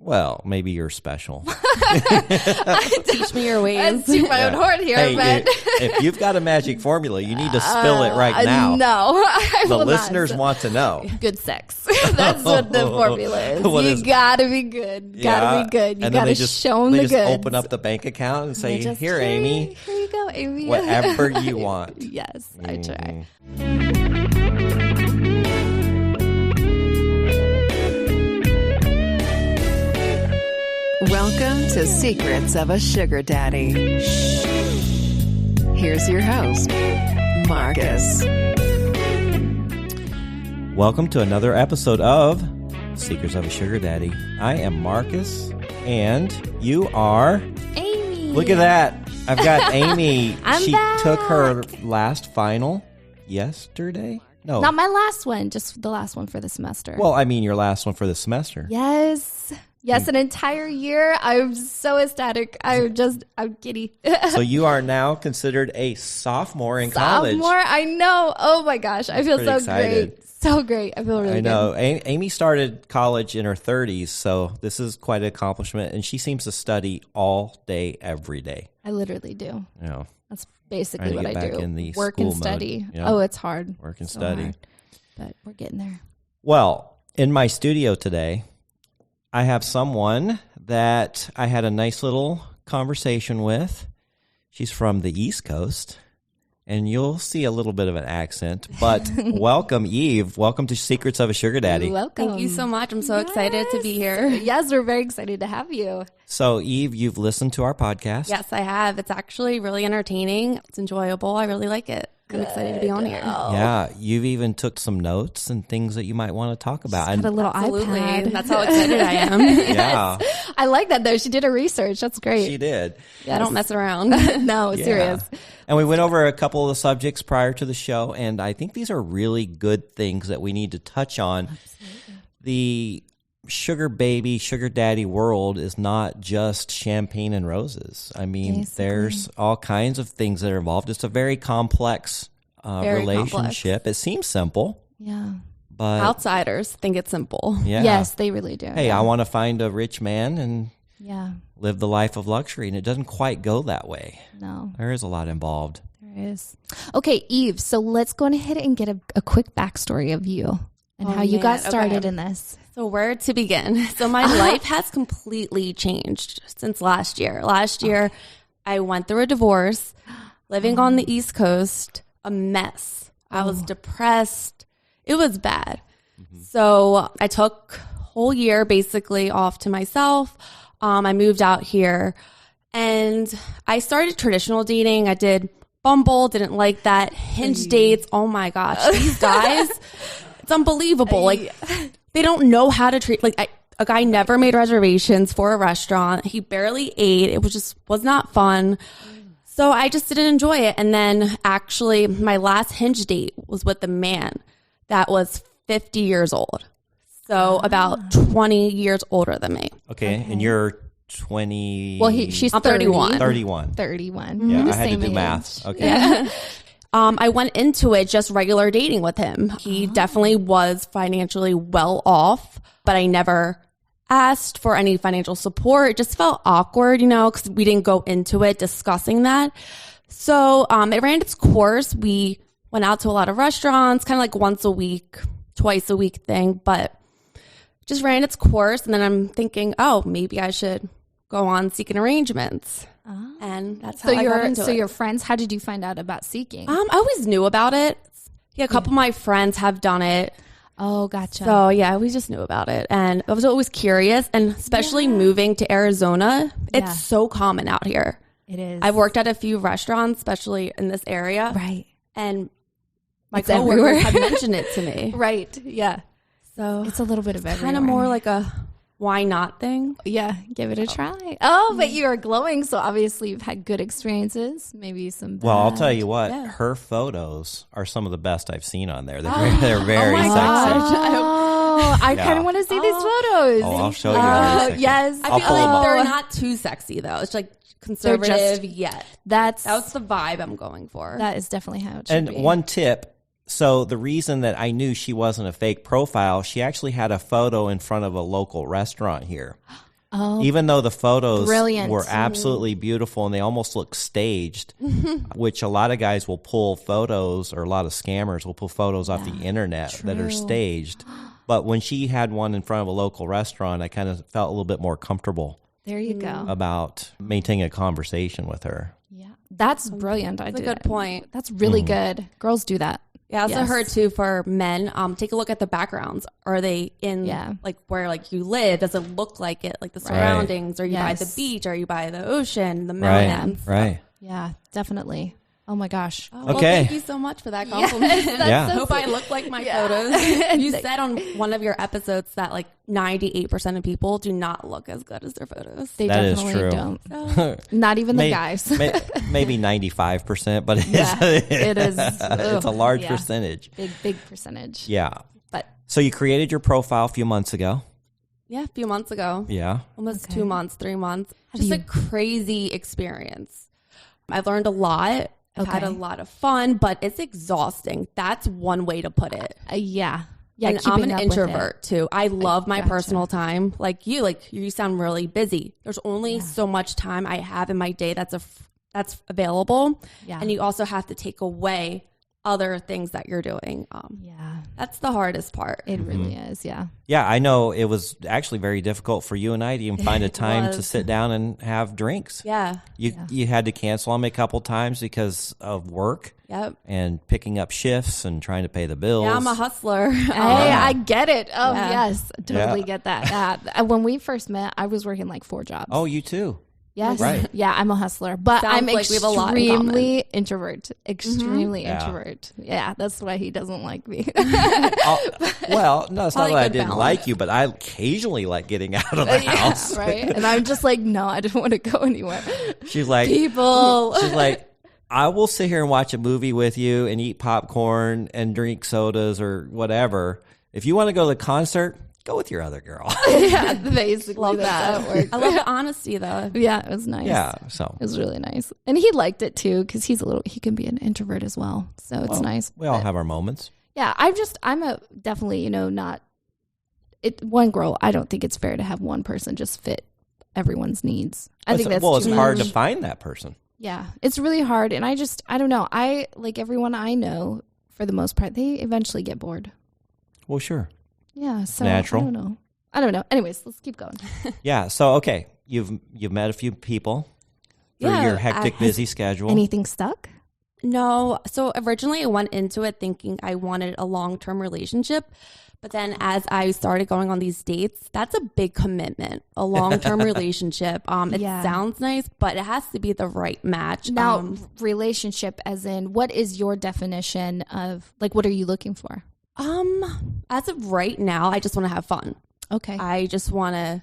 Well, maybe you're special. Teach me your ways. Let's toot my own horn here, Hey, but if you've got a magic formula, you need to spill it right now. No, I The will listeners not. want to know. Good sex. That's what the formula is. What You is- gotta be good. Gotta be good. You and then gotta show them they the just goods. open up the bank account and say, Just, here, Amy, Here you go, Amy. whatever you want. Yes, I try. Welcome to Secrets of a Sugar Daddy. Here's your host, Marcus. Welcome to another episode of Secrets of a Sugar Daddy. I am Marcus, and you are... Amy. Look at that. I've got Amy. I'm She back. took her last final yesterday? No. Not my last one, just the last one for the semester. Well, I mean your last one for the semester. Yes, an entire year. I'm so ecstatic. I'm giddy. So you are now considered a sophomore in college. Sophomore, I know. Oh my gosh, I feel Pretty so excited. great. So great. I feel really I know. good. Amy started college in her 30s, so this is quite an accomplishment. And she seems to study all day, every day. I literally do. You know, That's basically Trying to what get I back do. in the Work school and mode. study. Yeah. Oh, it's hard. Work and So study. hard. But we're getting there. Well, in my studio today, I have someone that I had a nice little conversation with. She's from the East Coast, and you'll see a little bit of an accent. But welcome, Eve. Welcome to Secrets of a Sugar Daddy. Welcome. Thank you so much. I'm so excited to be here. Yes, we're very excited to have you. So, Eve, you've listened to our podcast. Yes, I have. It's actually really entertaining. It's enjoyable. I really like it. I'm excited to be on here. Yeah, you've even took some notes and things that you might want to talk about. Had a little Absolutely. iPad. That's how excited I am. Yeah, I like that though. She did her research. That's great. she did. I don't mess around. No, Yeah. serious. And we went over a couple of the subjects prior to the show, and I think these are really good things that we need to touch on. The sugar baby, sugar daddy world is not just champagne and roses. I mean, Basically. there's all kinds of things that are involved. It's a very complex Very relationship. It seems simple, Yeah. but Outsiders think it's simple. yeah. Yes, they really do. Hey, I want to find a rich man and Yeah. live the life of luxury, and it doesn't quite go that way. No, There is a lot involved. there is. Okay, Eve. So let's go ahead and get a quick backstory of you and Oh, how you got man. started Okay. in this. So where to begin? So my life has completely changed since last year. Last year, I went through a divorce, living on the East Coast, a mess. I was depressed. It was bad. So I took a whole year basically off to myself. I moved out here and I started traditional dating. I did Bumble, didn't like that. Hinge dates. Oh my gosh, these guys, it's unbelievable. Like they don't know how to treat, like a guy never made reservations for a restaurant. He barely ate. It was not fun. So I just didn't enjoy it. And then actually my last Hinge date was with a man that was 50 years old. So about 20 years older than me. Okay, and you're 20... Well, she's I'm 31. 31. 31. Yeah, We're the I had to same do age. math. Okay. I went into it just regular dating with him. He definitely was financially well off, but I never asked for any financial support. It just felt awkward, because we didn't go into it discussing that. So it ran its course. We went out to a lot of restaurants, kind of like once a week, twice a week thing, but just ran its course. And then I'm thinking, oh, maybe I should go on Seeking Arrangements. And that's how I got into it. your friends, how did you find out about Seeking? I always knew about it. Yeah, a couple of my friends have done it. Oh, gotcha. So yeah, we just knew about it. And I was always curious, and especially moving to Arizona, Yeah. it's so common out here. it is. I've worked at a few restaurants, especially in this area. Right. And my It's everywhere. coworkers have mentioned it to me. Right. Yeah. So It's a little bit of kind everywhere. of more like a why not thing. Yeah, give it a try. Oh, but you are glowing, so obviously you've had good experiences. Maybe some. Well, I'll bad. tell you what, Yeah. her photos are some of the best I've seen on there. They're very my sexy. gosh. Oh, I Yeah. kind of want to see these photos. Oh, I'll show you in a second. Yes, I I'll feel pull them like up. they're not too sexy though. It's like conservative yet. that's That's the vibe I'm going for. that is definitely how it should And be. one tip. So the reason that I knew she wasn't a fake profile, she actually had a photo in front of a local restaurant here. Oh, Even though the photos Brilliant. were absolutely beautiful and they almost look staged, which a lot of guys will pull photos, or a lot of scammers will pull photos off the internet that are True. staged. But when she had one in front of a local restaurant, I kind of felt a little bit more comfortable there you go. about maintaining a conversation with her. Yeah, that's brilliant. That's a good point. That's really good. Girls do that. Yeah, I also Yes. heard too for men, take a look at the backgrounds. Are they in Yeah. like where like you live? Does it look like it? Like the surroundings? Are you by the Yes. beach? Are you by the ocean? The Right, mountains? right. Yeah, definitely. Oh my gosh. Oh, well, Okay. thank you so much for that compliment. Yeah. I hope I look like my photos. You said on one of your episodes that like 98% of people do not look as good as their photos. They That is definitely true. don't. Not even the May- guys. Maybe 95%, but it is, Yeah, it is. it's a large Yeah. percentage. Big percentage. Yeah. But So you created your profile a few months ago. Yeah, a few months ago. Yeah. Almost Okay. 2 months, 3 months. Have Just you- a crazy experience. I've learned a lot. I've had a Okay. lot of fun, but it's exhausting. That's one way to put it. yeah. Yeah, And I'm keeping an up with it. introvert too. I love my gotcha. personal time. Like you sound really busy. There's only so much time I have in my day that's available. Yeah. And you also have to take away other things that you're doing. Yeah. That's the hardest part. It really is. Yeah. Yeah, I know it was actually very difficult for you and I to even find a time to was. sit down and have drinks. Yeah. You had to cancel on me a couple times because of work Yep. and picking up shifts and trying to pay the bills. Yeah, I'm a hustler. Hey, I get it. Oh, Yeah. yes. Totally Yeah. get that. When we first met, I was working like 4 jobs. Oh, you too. Yes. Right. Yeah, I'm a hustler, but Sounds I'm like we have a lot in common. extremely introvert. Extremely Yeah. introvert. Yeah, that's why he doesn't like me. Oh, well, no, it's not Probably that I good didn't balance. like you, but I occasionally like getting out of the house. right? And I'm just like, no, I don't want to go anywhere. She's like, People. she's like, I will sit here and watch a movie with you and eat popcorn and drink sodas or whatever. If you want to go to the concert, go with your other girl. Yeah, basically. Love that's how that. it works. I love the honesty though. Yeah, it was nice. Yeah, so It was really nice. And he liked it too because he can be an introvert as well. So it's nice. we all have our moments. Yeah, I'm a definitely, not one girl. I don't think it's fair to have one person just fit everyone's needs. I think that's well, it's too hard much. to find that person. Yeah, it's really hard. And I don't know. I like everyone I know for the most part, they eventually get bored. Well, sure. Yeah, so Natural. I don't know. Anyways, let's keep going. Yeah. So okay, you've met a few people through Yeah, your hectic, I- busy schedule. Anything stuck? No. So originally I went into it thinking I wanted a long-term relationship. But then as I started going on these dates, that's a big commitment, a long-term relationship. It Yeah. sounds nice, but it has to be the right match. Now, relationship as in, what is your definition of, like, what are you looking for? As of right now, I just want to have fun. Okay. I just want to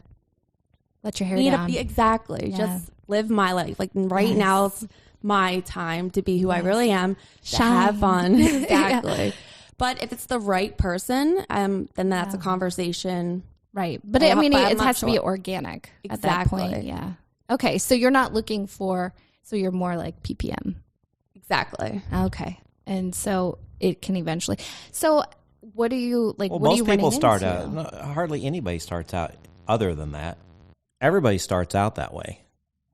Let your hair down. exactly. Yeah. Just live my life. Like right Yes. now's my time to be who I really am. To Shine. have fun. Yeah. Exactly. But if it's the right person, then that's a conversation. Right. But Oh, I mean, but I'm it not has to be sure. organic at that point. Exactly. Yeah. Okay. So you're not looking for, so you're more like PPM. Exactly. Okay. And so it can eventually. So what do you like? Well, what are most you people running start into? out. No, hardly anybody starts out other than that. Everybody starts out that way.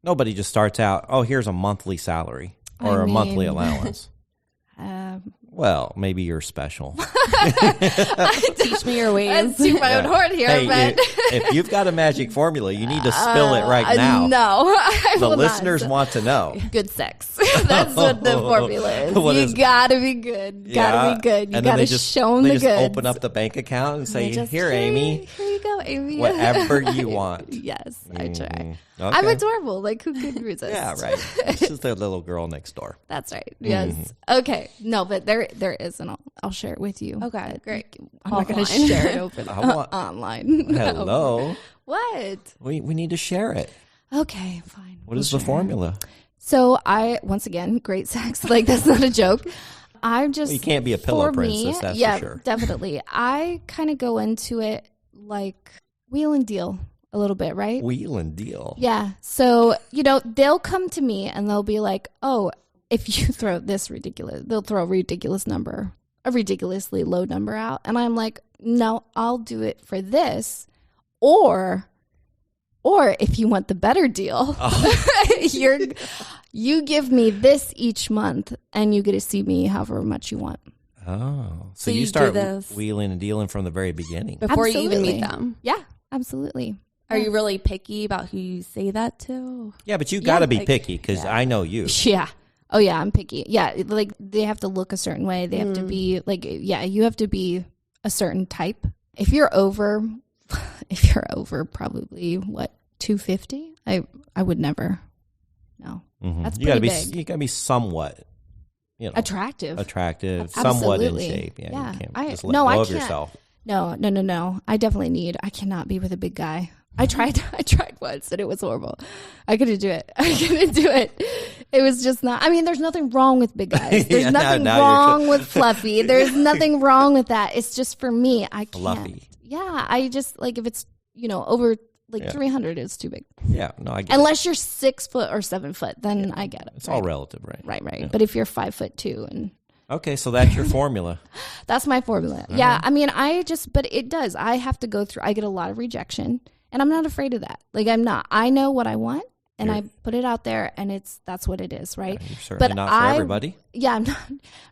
Nobody just starts out. Oh, here's a monthly salary or I a monthly mean- allowance. Um, Well, maybe you're special. Teach me your ways. let's do my own horn here, Hey, but if you've got a magic formula, you need to spill it right now. No, I The will listeners not. want to know. Good sex. That's what the formula is. What You is- gotta be good. Gotta be good. You and then gotta they just, show them they the just goods. open up the bank account and say, They just, "Here, Amy, Here you go, Amy. whatever you want." Yes, I try. Mm, I'm okay. adorable. Like, who could resist? Yeah, right. It's just the little girl next door. That's right. Yes. Mm-hmm. Okay. No, but there is, and I'll share it with you. Okay, great. I'm not going to Offline. share it open I want- online. No. Hello. What? We need to share it. Okay, fine. What is the formula? So once again, great sex. Like, that's not a joke. I'm just. Well, you can't be a pillow for princess, me, that's for yeah, sure. definitely. I kind of go into it like wheel and deal a little bit, right? Wheel and deal. Yeah. So, they'll come to me and they'll be like, oh, if you throw this ridiculous, they'll throw a ridiculous number, a ridiculously low number out. And I'm like, no, I'll do it for this. Or Or if you want the better deal, you give me this each month and you get to see me however much you want. Oh, So you you start do this wheeling and dealing from the very beginning. before you even Absolutely. meet them. Yeah, absolutely. Are you really picky about who you say that to? Yeah, but you got to be like- picky because yeah. I know you. Yeah. Oh yeah, I'm picky. Yeah, like they have to look a certain way. They have to be like, yeah, you have to be a certain type. If you're over probably what 250, I would never. No, Mhm. that's You got to pretty be. big. You got to be somewhat, Attractive. somewhat in Absolutely. shape. Yeah, Yeah. you can't I just let go of can't. yourself. No. I definitely I cannot be with a big guy. I tried once and it was horrible. I couldn't do it. It was just not, I mean, there's nothing wrong with big guys. There's Yeah, nothing now you're wrong with fluffy. There's nothing wrong with that. It's just for me, I can't. Fluffy. Yeah. I just like if it's, over like Yeah. 300 is too big. Yeah, no, I get it. Unless you're 6 foot or 7 foot, then I get it. It's all relative, right? Right. Yeah. But if you're 5'2" and Okay, so that's your formula. that's my formula. Yeah. I mean, but it does. I have to go through, I get a lot of rejection and I'm not afraid of that. Like I'm not, I know what I want and I put it out there and that's what it is. Right. You're certainly not for everybody. Yeah. I'm not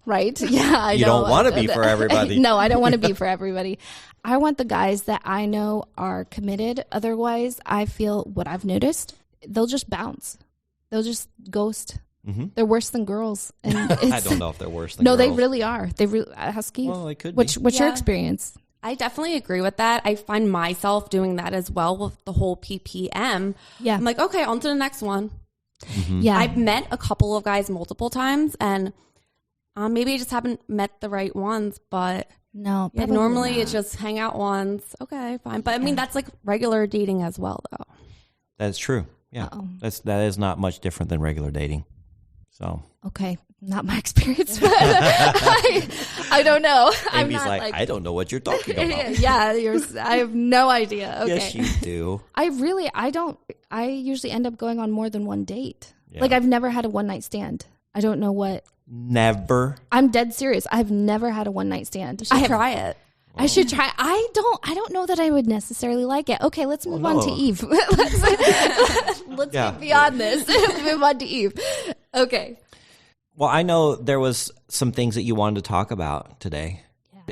right. Yeah. I You know. don't want to be for everybody. No, I don't want to be for everybody. I want the guys that I know are committed. Otherwise, I feel what I've noticed, they'll just bounce. They'll just ghost. Mhm. They're worse than girls. And I don't know if they're worse than No, girls. they really are. They really, Husky. Well, they could What's your Yeah. experience? I definitely agree with that. I find myself doing that as well with the whole PPM. Yeah. I'm like, okay, on to the next one. Yeah. I've met a couple of guys multiple times and maybe I just haven't met the right ones, but no, yeah, probably normally not. it's just hang out once. Okay, fine. But I mean, that's like regular dating as well, though. That's true. Yeah, Uh-oh. that is not much different than regular dating. So Okay. Not my experience, but I don't know. I'm Amy's not like, I don't know what you're talking about. yeah, I have no idea. Okay. Yes, you do. I usually end up going on more than one date. Yeah. Like I've never had a one night stand. I don't know what. Never. I'm dead serious. I've never had a one night stand. I try it. I should try. I don't know that I would necessarily like it. Okay, let's move on to no. Eve. let's Yeah. get beyond this. Move on to Eve. Okay. Well, I know there was some things that you wanted to talk about today.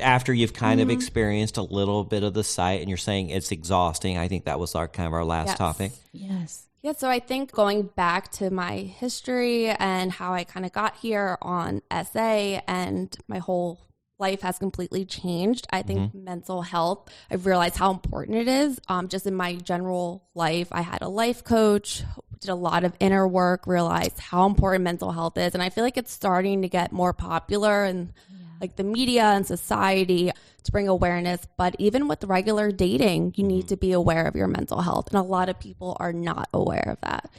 After you've kind of experienced a little bit of the site and you're saying it's exhausting. I think that was our last Yes. topic. Yes. Yeah, so I think going back to my history and how I kind of got here on SA and my whole life has completely changed. I think mental health, I've realized how important it is. Just in my general life, I had a life coach, did a lot of inner work, realized how important mental health is. And I feel like it's starting to get more popular in like the media and society to bring awareness. But even with regular dating, you need to be aware of your mental health. And a lot of people are not aware of that.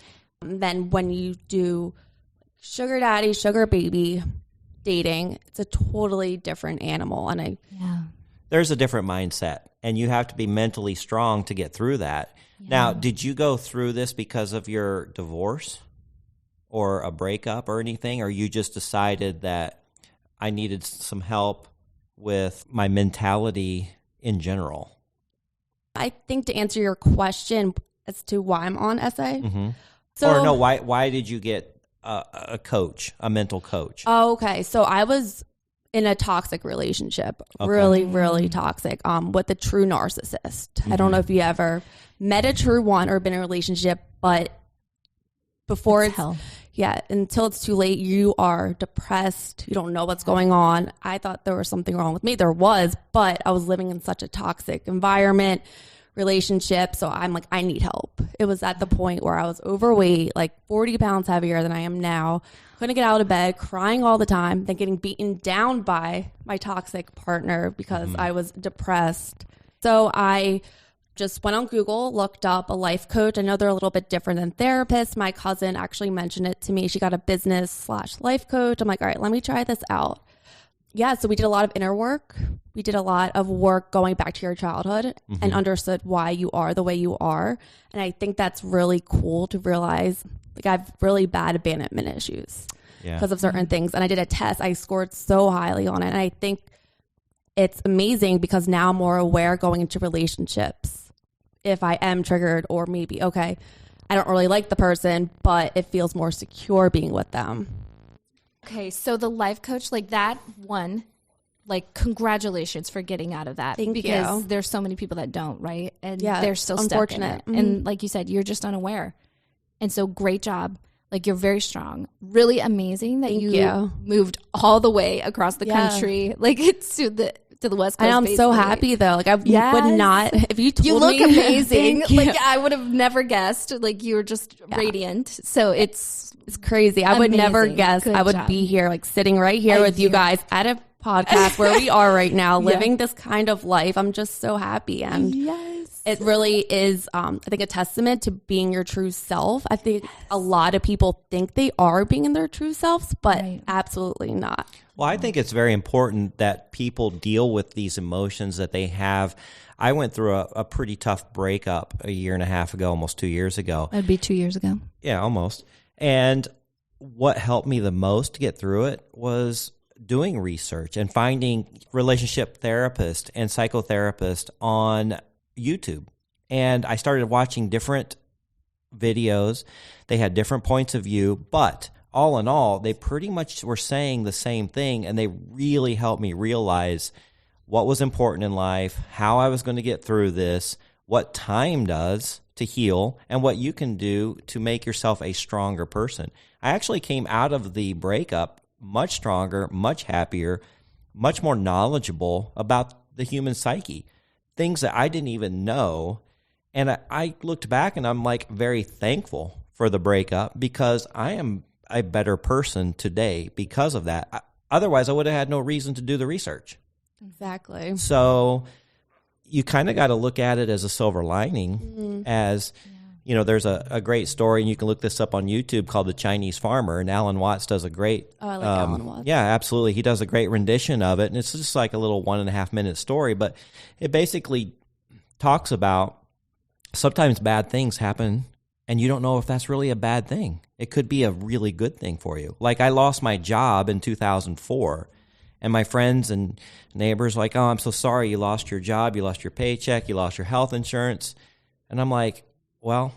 And then when you do sugar daddy, sugar baby dating, it's a totally different animal. And Yeah. There's a different mindset, and you have to be mentally strong to get through that. Now, did you go through this because of your divorce or a breakup or anything, or you just decided that I needed some help with my mentality in general? I think to answer your question as to why I'm on SA. So, Or no, why did you get a coach, a mental coach? Oh, okay. So I was in a toxic relationship, really, really toxic, with a true narcissist. I don't know if you ever met a true one or been in a relationship, but before It's it's hell. yeah, until it's too late, you are depressed. You don't know what's going on. I thought there was something wrong with me. There was, but I was living in such a toxic environment, relationship. So I'm like, I need help. It was at the point where I was overweight, like 40 pounds heavier than I am now. Couldn't get out of bed, crying all the time, then getting beaten down by my toxic partner because I was depressed. So I just went on Google, looked up a life coach. I know they're a little bit different than therapists. My cousin actually mentioned it to me. She got a business/life coach. I'm like, all right, let me try this out. Yeah, so we did a lot of inner work. We did a lot of work going back to your childhood and understood why you are the way you are. And I think that's really cool to realize, like, I have really bad abandonment issues because of certain things. And I did a test. I scored so highly on it. And I think it's amazing because now I'm more aware going into relationships if I am triggered, or maybe, okay, I don't really like the person, but it feels more secure being with them. Okay, so the life coach, like that one, like congratulations for getting out of that. Thank because you. there's so many people that don't, right? And Yeah, they're still unfortunate. stuck in it. And like you said, you're just unaware. And so great job. Like you're very strong. Really amazing that Thank you you. moved all the way across the Yeah. country, like it's to the West Coast. And I'm so basically. happy though. Like I Yes. would not, if you told You look me, amazing. Thank you. Like I would have never guessed. Like you were just radiant. So it's crazy. I would never Amazing. guess Good I would job. be here, like sitting right here with you guys at a podcast where we are right now, living this kind of life. I'm just so happy. And yes. it really is, I think, a testament to being your true self. I think a lot of people think they are being in their true selves, but Right. absolutely not. Well, I think it's very important that people deal with these emotions that they have. I went through a pretty tough breakup a year and a half ago, almost 2 years ago. That'd be 2 years ago. Yeah, almost. And what helped me the most to get through it was doing research and finding relationship therapist and psychotherapist on YouTube. And I started watching different videos. They had different points of view, but all in all, they pretty much were saying the same thing, and they really helped me realize what was important in life, how I was going to get through this, what time does to heal, and what you can do to make yourself a stronger person. I actually came out of the breakup much stronger, much happier, much more knowledgeable about the human psyche, things that I didn't even know. And I looked back and I'm like very thankful for the breakup because I am a better person today because of that. Otherwise, I would have had no reason to do the research. Exactly. So you kind of got to look at it as a silver lining, as, you know, there's a great story, and you can look this up on YouTube, called The Chinese Farmer, and Alan Watts does a great... Oh, I like Alan Watts. Yeah, absolutely. He does a great rendition of it, and it's just like a little 1.5 minute story, but it basically talks about sometimes bad things happen, and you don't know if that's really a bad thing. It could be a really good thing for you. Like I lost my job in 2004, and my friends and neighbors were like, oh, I'm so sorry you lost your job, you lost your paycheck, you lost your health insurance. And I'm like, well,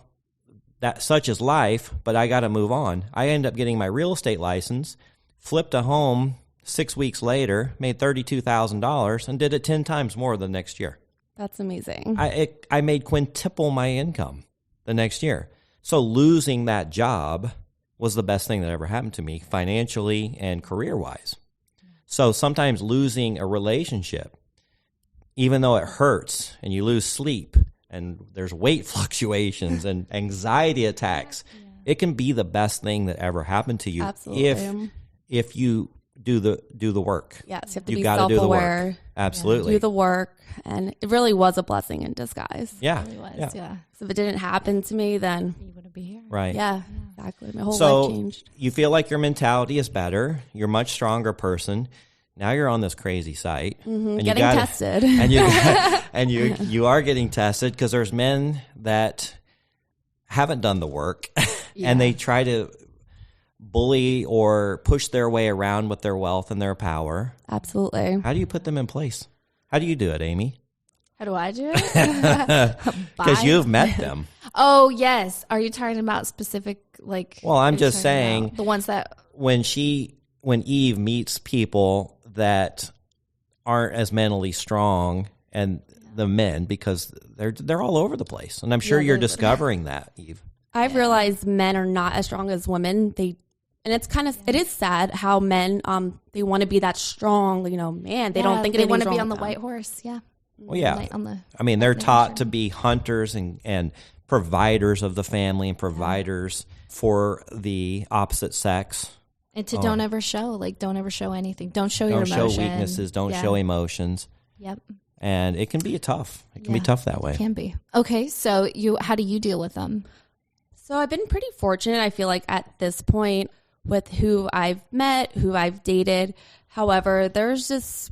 that such is life, but I got to move on. I ended up getting my real estate license, flipped a home 6 weeks later, made $32,000, and did it 10 times more the next year. That's amazing. I made quintuple my income the next year. So losing that job was the best thing that ever happened to me financially and career-wise. So sometimes losing a relationship, even though it hurts and you lose sleep and there's weight fluctuations and anxiety attacks, it can be the best thing that ever happened to you. Absolutely. If you do the work. Yes, you have to You be gotta do the work. self-aware. Absolutely. Do the work, and it really was a blessing in disguise. Yeah. It really was, Yeah. yeah. So if it didn't happen to me, then You wouldn't be here. Right. yeah, exactly. My whole So life changed. you feel like your mentality is better. You're a much stronger person. Now you're on this crazy site, and you Getting gotta- tested. and you and you are getting tested because there's men that haven't done the work, and they try to bully or push their way around with their wealth and their power. Absolutely. How do you put them in place? How do you do it, Amy? How do I do it? Because you've met them. Oh, yes. Are you talking about specific, like... Well, I'm are you just talking saying- about the ones that... When Eve meets people that aren't as mentally strong, and the men, because they're all over the place, and I'm sure you're discovering that, Eve. I've realized men are not as strong as women. And it's kind of, it is sad how men, they want to be that strong, man. They don't think they want to be on the white horse. Yeah. Well, yeah. On the, I mean, they're taught to be hunters and providers of the family and providers for the opposite sex. and to don't ever show, don't ever show anything. Don't show your Don't emotion. show weaknesses. Don't Yeah. show emotions. Yep. And it can be tough. It can be Yeah. tough that way. Can be. Okay. So how do you deal with them? So I've been pretty fortunate, I feel like, at this point with who I've met, who I've dated. However, there's just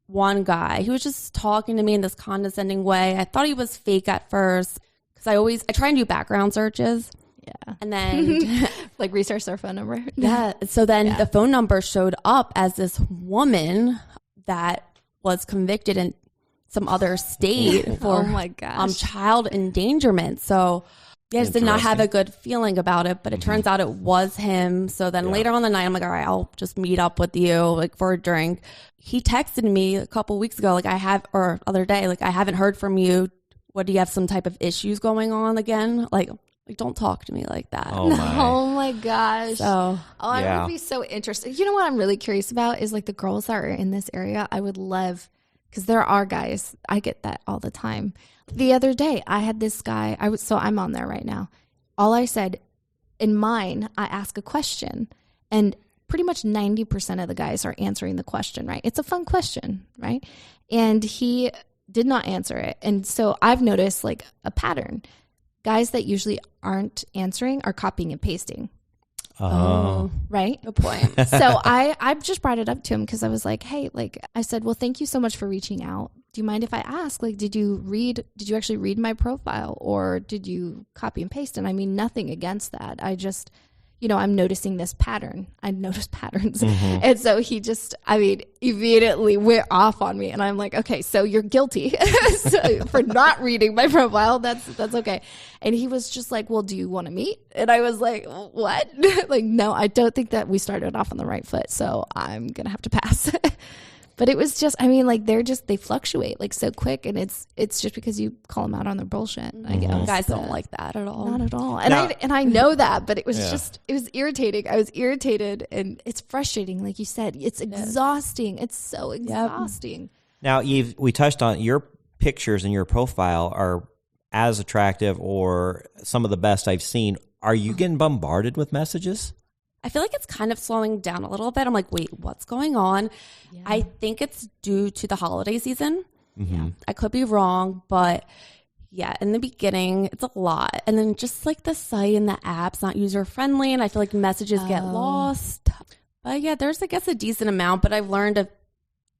one guy who was just talking to me in this condescending way. I thought he was fake at first because I try and do background searches. Yeah. And then, Like research their phone number. yeah. So then the phone number showed up as this woman that was convicted in some other state for Oh my gosh. child endangerment. So I just did not have a good feeling about it, but it turns out it was him. So then later on the night, I'm like, all right, I'll just meet up with you like for a drink. He texted me a couple weeks ago, like other day, like I haven't heard from you. What, do you have some type of issues going on again? Like don't talk to me like that. Oh my. Oh my gosh. So I Yeah. would be so interested. You know what I'm really curious about is like the girls that are in this area. I would love, because there are guys, I get that all the time. The other day I had this guy, so I'm on there right now. All I said in mine, I ask a question and pretty much 90% of the guys are answering the question, right? It's a fun question, right? And he did not answer it. And so I've noticed like a pattern. Guys that usually aren't answering are copying and pasting. Oh. Right? good point. So I just brought it up to him because I was like, hey, like I said, well, thank you so much for reaching out. Do you mind if I ask, like, did you actually read my profile or did you copy and paste? And I mean, nothing against that. I just, I'm noticing this pattern. I notice patterns. And so he just, immediately went off on me. And I'm like, okay, so you're guilty for not reading my profile. That's okay. And he was just like, well, do you want to meet? And I was like, what? Like, no, I don't think that we started off on the right foot. So I'm going to have to pass. But it was just, they fluctuate like so quick. And it's just because you call them out on their bullshit, I guess. Guys don't like that at all. Not at all. And Now- I know that, but it was Yeah. it was irritating. I was irritated and it's frustrating. Like you said, it's exhausting. It's so exhausting. Now, Eve, we touched on your pictures and your profile are as attractive or some of the best I've seen. Are you getting bombarded with messages? I feel like it's kind of slowing down a little bit. I'm like, wait, what's going on? Yeah. I think it's due to the holiday season. Mm-hmm. I could be wrong, but yeah, in the beginning, it's a lot. And then just like the site and the app's not user friendly, and I feel like messages get lost. But yeah, there's, I guess, a decent amount, but I've learned to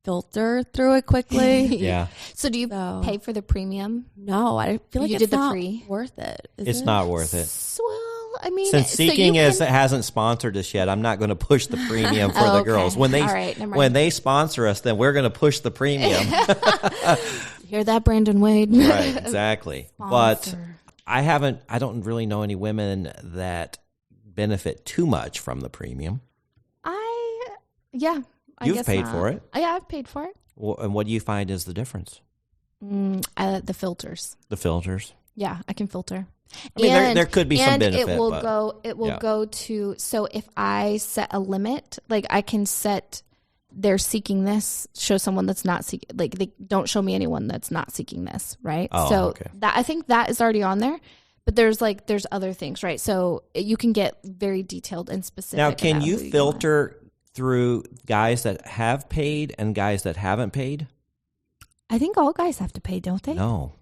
filter through it quickly. Yeah. So do you So- pay for the premium? No, I feel like You it's did the not free? worth it. Is It's it? not worth it. Well, I mean, Since so you Seeking can- hasn't sponsored us yet, I'm not going to push the premium for Oh, the okay. girls. When they All right, never mind. when they sponsor us, then we're going to push the premium. hear that, Brandon Wade. Right, exactly. But Sponsor. I don't really know any women that benefit too much from the premium. I You've guess paid not. for it. Yeah, I've paid for it. And what do you find is the difference? The filters. The filters. Yeah, I can filter. I mean, there could be some and benefit, it will but- go. It will yeah. go to. So if I set a limit, like I can set, they're seeking this. Show someone that's not seeking. Like they don't show me anyone that's not seeking this, right? Oh, so okay. that I think that is already on there. But there's other things, right? So you can get very detailed and specific. Now, can about you who want. filter through guys that have paid and guys that haven't paid? I think all guys have to pay, don't they? No.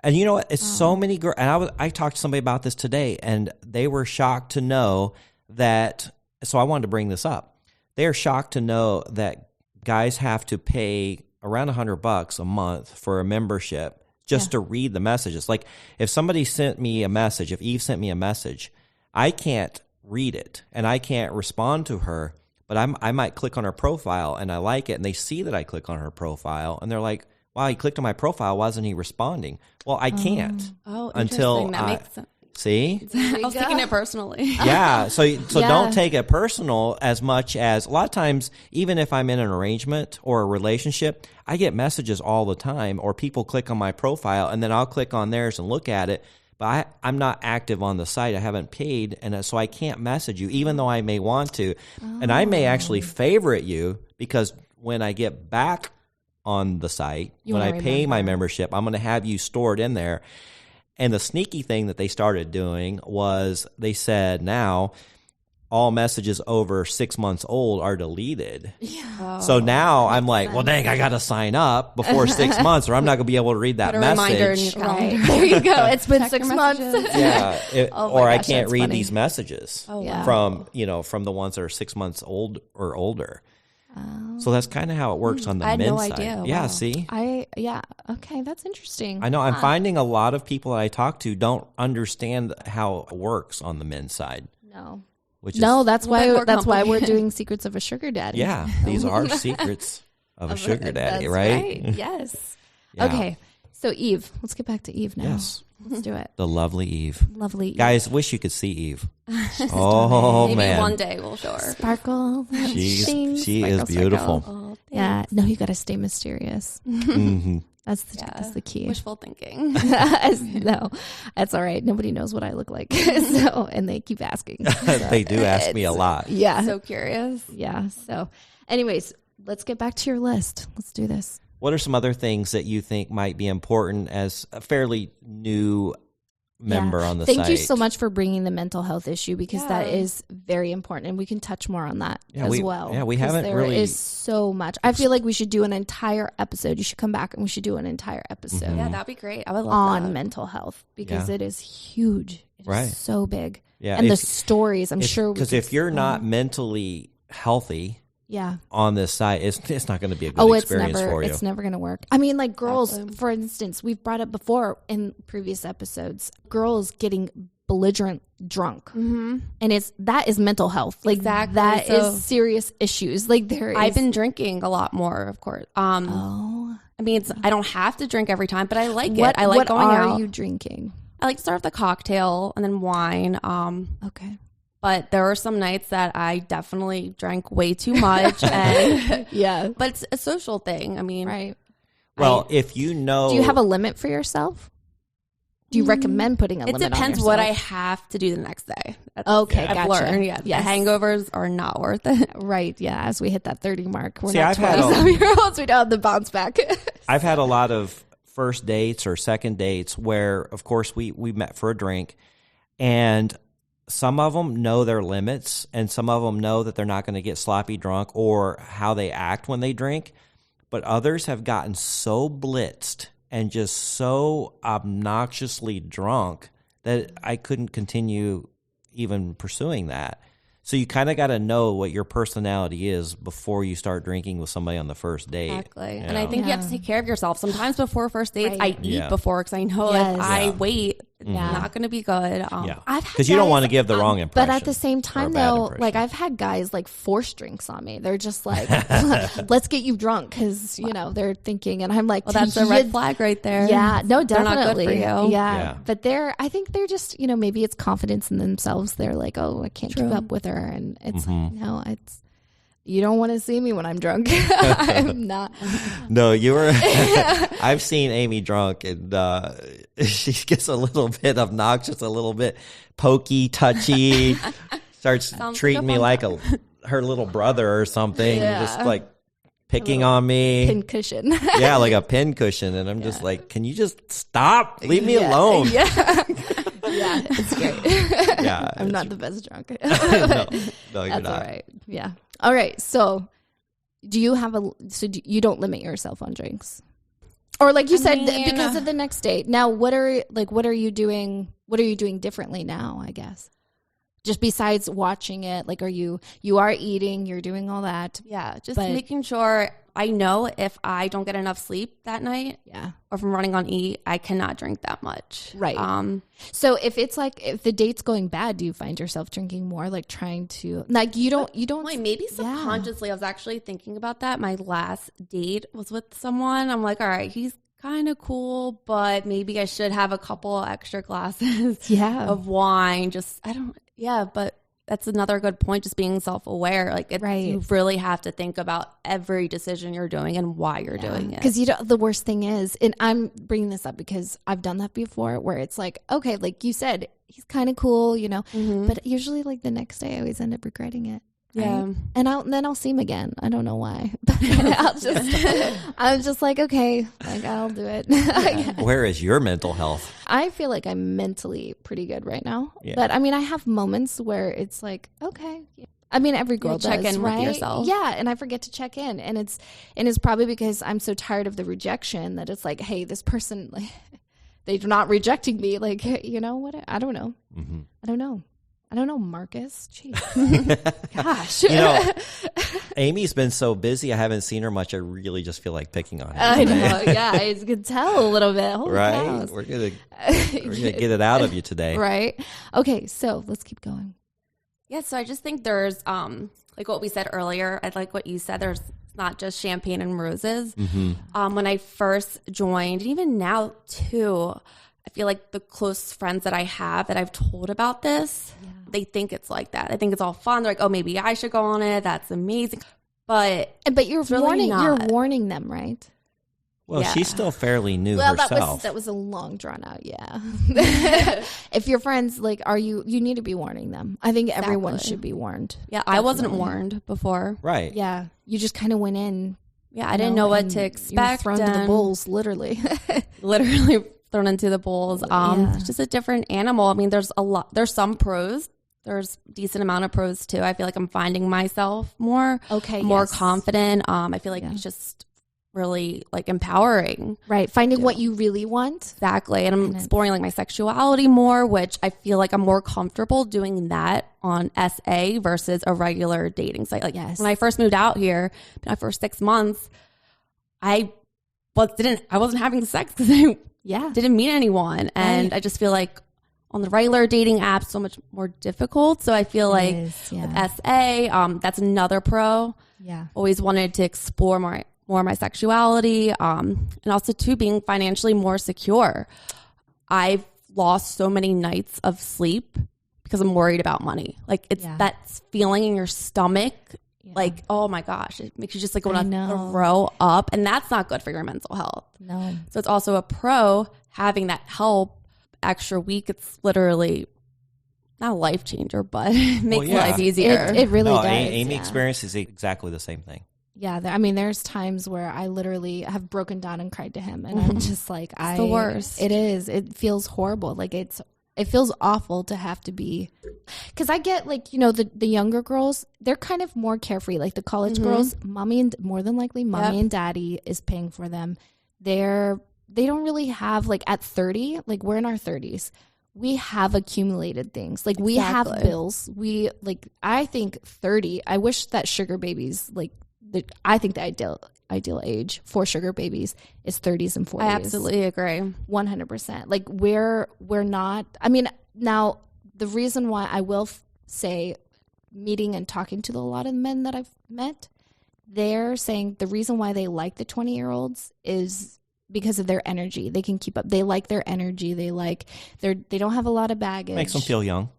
And you know what? It's so many girls. And I talked to somebody about this today, and they were shocked to know that. So I wanted to bring this up. They are shocked to know that guys have to pay around $100 a month for a membership just to read the messages. Like if somebody sent me a message, if Eve sent me a message, I can't read it and I can't respond to her, but I might click on her profile and I like it, and they see that I click on her profile and they're like, wow, he clicked on my profile. Why isn't he responding? Well, I can't. Oh, Until interesting. That makes sense. See? I was taking it personally. Yeah. So Yeah. don't take it personal as much as a lot of times, even if I'm in an arrangement or a relationship, I get messages all the time, or people click on my profile and then I'll click on theirs and look at it. But I'm not active on the site. I haven't paid. And so I can't message you, even though I may want to. And I may actually favorite you because when I get back on the site, when I wanna pay my remember. membership, I'm going to have you stored in there. And the sneaky thing that they started doing was they said now all messages over 6 months old are deleted. Yeah. So now I'm like, well, dang, I got to sign up before 6 months or I'm not going to be able to read that Put a reminder in message. your Right. calendar. There you go. It's been Check 6 your months. messages. Yeah. Oh my or I gosh, can't that's read funny. these messages Oh, Yeah. from the ones that are 6 months old or older. So that's kind of how it works on the I had men's no side. idea. Yeah, Wow. see? Okay, that's interesting. I know I'm finding a lot of people that I talk to don't understand how it works on the men's side, No. which is That's a little bit why more we're complicated. doing Secrets of a Sugar Daddy. yeah, these are secrets of a sugar daddy, That's right? Yes. Yeah. Okay. So Eve, let's get back to Eve now. Yes. Let's do it. The lovely Eve. Lovely Eve. Guys, wish you could see Eve. Oh, Maybe man. one day we'll show her. Sparkle. She is Sparkle, beautiful. Oh, Yeah. No, you got to stay mysterious. Mhm. That's the key. Wishful thinking. No, that's all right. Nobody knows what I look like. So, and they keep asking. They do ask me a lot. Yeah. So curious. Yeah. So, anyways, let's get back to your list. Let's do this. What are some other things that you think might be important as a fairly new member on the site? Thank you so much for bringing the mental health issue because that Yeah. is very important, and we can touch more on that Yeah, as we- well. yeah, we 'cause haven't there really is so much. I feel like we should do an entire episode. You should come back and we should do an entire episode Yeah, that'd be great. I would love on that. mental health because Yeah. it is huge. It is Right. so big. Yeah, And the if- stories, I'm sure. Because if you're not mentally healthy yeah. on this site, it's not going to be a good Oh, it's experience never for you. it's never going to work. I mean, like girls, Exactly. for instance, we've brought up before in previous episodes, girls getting belligerent drunk, and that is mental health. Like Exactly. that So- is serious issues. Like there is. I've been drinking a lot more, of course. Oh, I mean, I don't have to drink every time, but I like what it. I like what going are out. you drinking? I like to start with a cocktail and then wine. Okay. But there were some nights that I definitely drank way too much. And, Yeah. but it's a social thing. I mean, Right. Well, if you know, Do you have a limit for yourself? Do you recommend putting a it limit? depends on what I yourself? have to do the next day. That's- Okay, I've gotcha. learned. Yeah, Yes. the hangovers are not worth it. Right. Yeah. As we hit that 30 mark, we're See, not I've had a- 27-year-olds. We don't have the bounce back. I've had a lot of first dates or second dates where, of course, we met for a drink, and some of them know their limits, and some of them know that they're not going to get sloppy drunk or how they act when they drink. But others have gotten so blitzed and just so obnoxiously drunk that I couldn't continue even pursuing that. So you kind of got to know what your personality is before you start drinking with somebody on the first date. Exactly. you And I know? think you have to take care of yourself. Sometimes before first dates, Right. I eat Yeah. before because I know Yes. if I Yeah. wait, it's Yeah. not going to be good. Yeah, I've had because you don't guys, want to give the wrong impression. But at the same or a time, bad though, impression. like I've had guys like force drinks on me. They're just like, let's get you drunk because, you know, they're thinking. And I'm like, Well, that's a red flag right there. Yeah, no, They're not definitely. good for you. Yeah. Yeah. But I think they're just, you know, maybe it's confidence in themselves. They're like, oh, I can't keep up with her. And it's, no, it's, you don't want to see me when I'm drunk. I'm not. No, you were. I've seen Amy drunk, and she gets a little bit obnoxious, a little bit pokey, touchy. Starts like treating a me fun like her little brother or something. Yeah. Just like picking on me. Pin cushion. Yeah, like a pin cushion, and I'm just like, can you just stop? Leave me alone. Yeah. Yeah, it's great. Yeah, I'm not the best drunk. no, you're That's not. all right. Yeah. All right. So, do you have you don't limit yourself on drinks, or like you said, mean- because of the next date? Now, what are you doing? What are you doing differently now? I guess, just besides watching it, like, you are eating, you're doing all that. Yeah, just But- making sure I know if I don't get enough sleep that night Yeah. or if I'm running on E, I cannot drink that much. Right. So if it's like if the date's going bad, do you find yourself drinking more? Like trying to like you don't Like maybe subconsciously, I was actually thinking about that. My last date was with someone. I'm like, all right, he's kind of cool, but maybe I should have a couple extra glasses Yeah. of wine. But that's another good point. Just being self-aware. Like Right. you really have to think about every decision you're doing and why you're doing it. Because the worst thing is, and I'm bringing this up because I've done that before, where it's like, okay, like you said, he's kind of cool, you know, but usually like the next day I always end up regretting it. right? Yeah. And then I'll see him again. I don't know why, but I'm just like, okay, like I'll do it. Where is your mental health? I feel like I'm mentally pretty good right now, Yeah. but I mean, I have moments where it's like, okay. I mean, every girl You check does, in with right? yourself. Yeah, and I forget to check in, and it's probably because I'm so tired of the rejection that it's like, hey, this person, like, they're not rejecting me. Like, you know what? I don't know. Mm-hmm. I don't know, Marcus. Jeez. Gosh. You know, Amy's been so busy. I haven't seen her much. I really just feel like picking on her. I today. know. Yeah, I could tell a little bit. Holy Right? cows. We're gonna get it out of you today. Right. Okay, so let's keep going. Yeah, so I just think there's like what we said earlier. I like what you said. There's not just champagne and roses. When I first joined, and even now too, I feel like the close friends that I have that I've told about this, they think it's like that. I think it's all fun. They're like, oh, maybe I should go on it. That's amazing. But you're really warning not. you're warning them, right? Well, Yeah. she's still fairly new Well, herself. that was a long drawn out. Yeah. If your friends like, you need to be warning them. I think everyone Exactly. should be warned. yeah, I wasn't Definitely. warned before. Right. Yeah, you just kind of went in. Yeah, I didn't know what and to you were expect. thrown to the and bulls, literally. Literally thrown into the bulls. Yeah. It's just a different animal. I mean, there's some pros. There's decent amount of pros too. I feel like I'm finding myself more. Okay, More yes. confident. I feel like it's just really like empowering. Right, finding what you really want. Exactly. And I'm exploring like my sexuality more, which I feel like I'm more comfortable doing that on SA versus a regular dating site. Like Yes. when I first moved out here, my first 6 months, I wasn't having sex because I didn't meet anyone. And I just feel like on the regular dating apps, so much more difficult. So I feel like is, yeah. with SA, that's another pro. Yeah. Always wanted to explore more of my sexuality, and also too being financially more secure. I've lost so many nights of sleep because I'm worried about money. Like it's that feeling in your stomach, like, oh my gosh, it makes you just like want to throw up, and that's not good for your mental health. No. So it's also a pro having that help extra week. It's literally not a life changer, but it makes life easier. It really No, does. Amy yeah. experiences exactly the same thing. Yeah, I mean, there's times where I literally have broken down and cried to him, and I'm just like, it's the worst. It is. It feels horrible. Like it feels awful to have to be, because I get like, you know, the younger girls, they're kind of more carefree. Like the college girls, more than likely, mommy and daddy is paying for them. They don't really have like at 30, like we're in our 30s. We have accumulated things. Like we have bills. I think 30, I wish that sugar babies, I think the ideal age for sugar babies is 30s and 40s. I absolutely agree. 100%. Like we're not, I mean, now the reason why I will say meeting and talking to a lot of men that I've met, they're saying the reason why they like the 20-year-olds is because of their energy. They can keep up. They like their energy. They don't have a lot of baggage. Makes them feel young.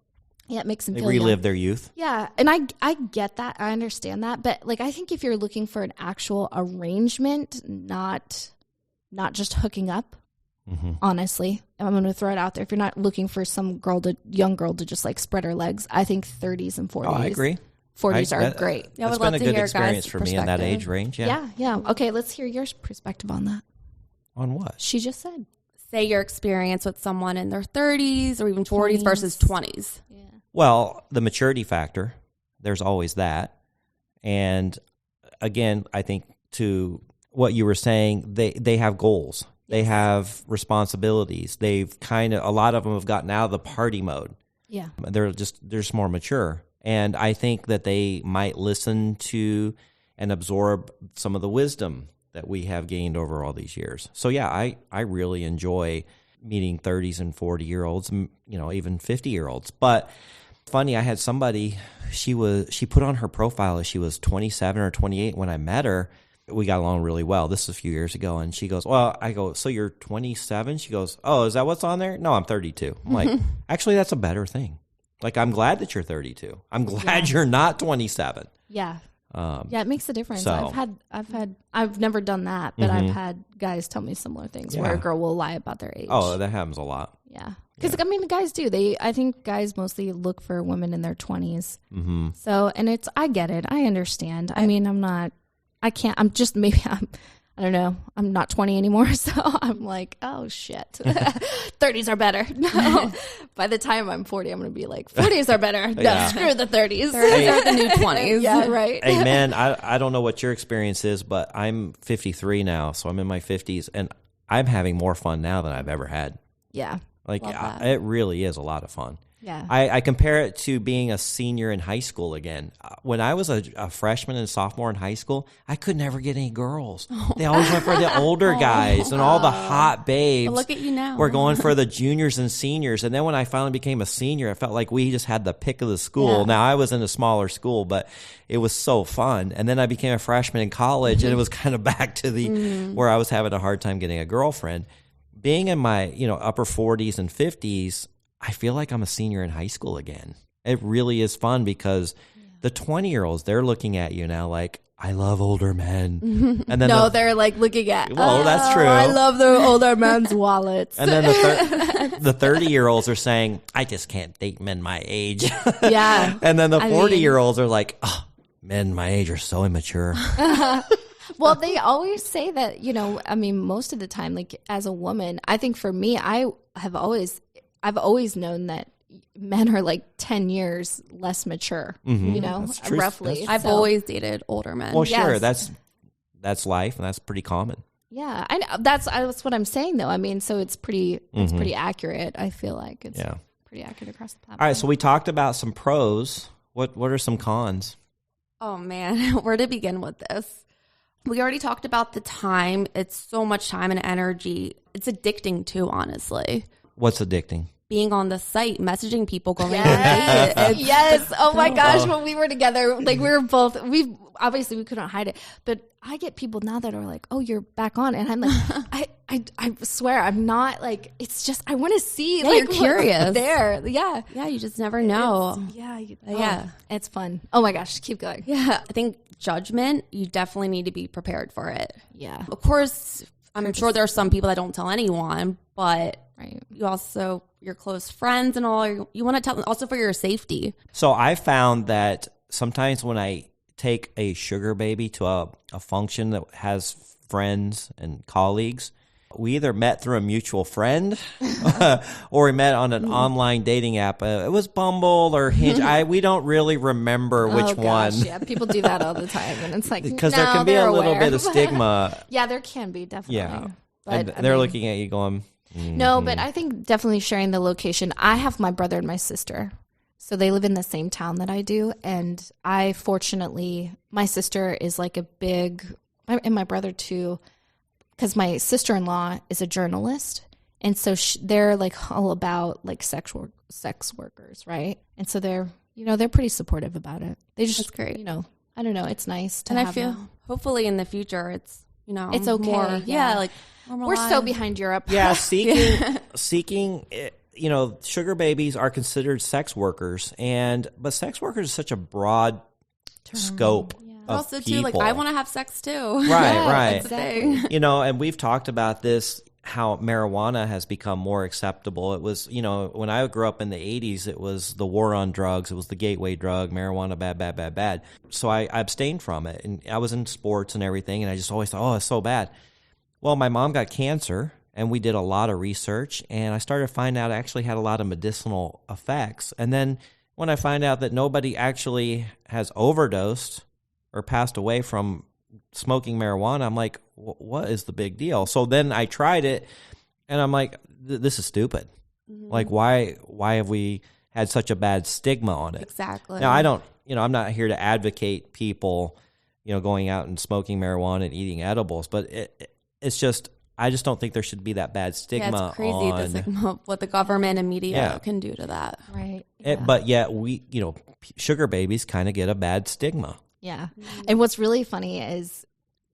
Yeah, it makes them They feel relive young. their youth. Yeah, and I get that. I understand that. But like, I think if you're looking for an actual arrangement, not just hooking up, honestly, I'm going to throw it out there. If you're not looking for some young girl to just like spread her legs, I think 30s and 40s. Oh, I agree. 40s are great. Yeah, I That's would been love a to good hear experience guys' for me in that perspective. age range. Yeah. Yeah. Okay, let's hear your perspective on that. On what? She just said. Say your experience with someone in their 30s or even 40s 20s. versus 20s. Yeah. Well, the maturity factor, there's always that. And again, I think to what you were saying, they have goals. They have responsibilities. A lot of them have gotten out of the party mode. Yeah. They're just more mature. And I think that they might listen to and absorb some of the wisdom that we have gained over all these years. So yeah, I really enjoy meeting 30s and 40-year-olds, even 50-year-olds. But funny, I had somebody, she put on her profile that she was 27 or 28 when I met her. We got along really well. This was a few years ago. And she goes, well, I go, so you're 27? She goes, oh, is that what's on there? No, I'm 32. I'm like, actually, that's a better thing. Like, I'm glad that you're 32. I'm glad you're not 27. Yeah. Yeah, it makes a difference. So- I've never done that, but I've had guys tell me similar things where a Yeah. girl will lie about their age. Oh, that happens a lot. yeah. Because I mean, guys do. I think guys mostly look for women in their 20s. Mm-hmm. So, and I get it. I understand. I mean, I don't know. I'm not 20 anymore, so I'm like, oh shit, 30s are better. No, by the time I'm 40, I'm gonna be like, 40s are better. No, Yeah. screw the 30s. 30s are the new 20s. Yeah, right. Hey, man, I don't know what your experience is, but I'm 53 now, so I'm in my 50s, and I'm having more fun now than I've ever had. Yeah. Like, Love that. it really is a lot of fun. Yeah. I compare it to being a senior in high school again. When I was a freshman and sophomore in high school, I could never get any girls. They always went for the older guys, and all the hot babes. But look at you now. Were going for the juniors and seniors. And then when I finally became a senior, I felt like we just had the pick of the school. Yeah. Now, I was in a smaller school, but it was so fun. And then I became a freshman in college, and it was kind of back to the where I was having a hard time getting a girlfriend. Being in my upper 40s and 50s, I feel like I'm a senior in high school again. It really is fun because the 20-year-olds, they're looking at you now like, I love older men. And then No, they're like looking at. Well, that's true. I love the older men's wallets. and then the 30-year-olds are saying, I just can't date men my age. Yeah. And then the I mean- 40-year-olds are like, oh, men my age are so immature. Well, they always say that, I mean, most of the time, like as a woman, I think for me, I've always known that men are like 10 years less mature, That's true. roughly. I've So, always dated older men. Well, sure, Yes. that's life, and that's pretty common. yeah, I know. That's what I'm saying though. I mean, so it's pretty accurate. I feel like it's Yeah. pretty accurate across the platform. All right, so we talked about some pros. What are some cons? Oh man, where to begin with this? We already talked about the time. It's so much time and energy. It's addicting too, honestly. What's addicting? Being on the site, messaging people, going on Yes. dates. Yes. Oh my gosh. When we were together, like we were both, obviously we couldn't hide it, but I get people now that are like, oh, you're back on. And I'm like, I swear I'm not like, it's just, I want to see. Yeah, like, you're curious. what's there. Yeah. Yeah, you just never know. Yeah. It's fun. Oh my gosh. Keep going. Yeah, I think judgment, you definitely need to be prepared for it. Yeah. Of course, I'm sure there are some people that don't tell anyone, but Right. you also, your close friends and all, you want to tell them also for your safety. So I found that sometimes when I take a sugar baby to a function that has friends and colleagues, we either met through a mutual friend or we met on an online dating app. It was Bumble or Hinge. We don't really remember which Oh, gosh, one. Yeah. People do that all the time. And it's like, Because no, there can be they're a little aware. bit of stigma. Yeah, there can be definitely. Yeah. But And I they're mean- looking at you going, No, but I think definitely sharing the location. I have my brother and my sister. So they live in the same town that I do. And I fortunately, my sister is like a big, and my brother too, because my sister-in-law is a journalist. And so they're like all about like sex workers, right? And so they're pretty supportive about it. They just, That's great. I don't know. It's nice to And I have feel them. hopefully in the future it's, It's okay, more, yeah. like more We're so reliable. behind Europe. yeah, seeking, sugar babies are considered sex workers, but sex workers is such a broad scope of Also too, like people. I want to have sex too. Right, Yeah, right. exactly. And we've talked about this, how marijuana has become more acceptable. It was, when I grew up in the 80s, it was the war on drugs. It was the gateway drug, marijuana, bad, bad, bad, bad. So I abstained from it. And I was in sports and everything, and I just always thought, oh, it's so bad. Well, my mom got cancer, and we did a lot of research, and I started to find out it actually had a lot of medicinal effects. And then when I find out that nobody actually has overdosed or passed away from smoking marijuana, I'm like, what is the big deal? So then I tried it, and I'm like, this is stupid. Like, why have we had such a bad stigma on it? Exactly. Now, I don't, I'm not here to advocate people, going out and smoking marijuana and eating edibles, but it's just, I just don't think there should be that bad stigma yeah, it's crazy on the stigma, what the government and media Yeah. can do to that. Right. it. But yet we, sugar babies kind of get a bad stigma. Yeah. And what's really funny is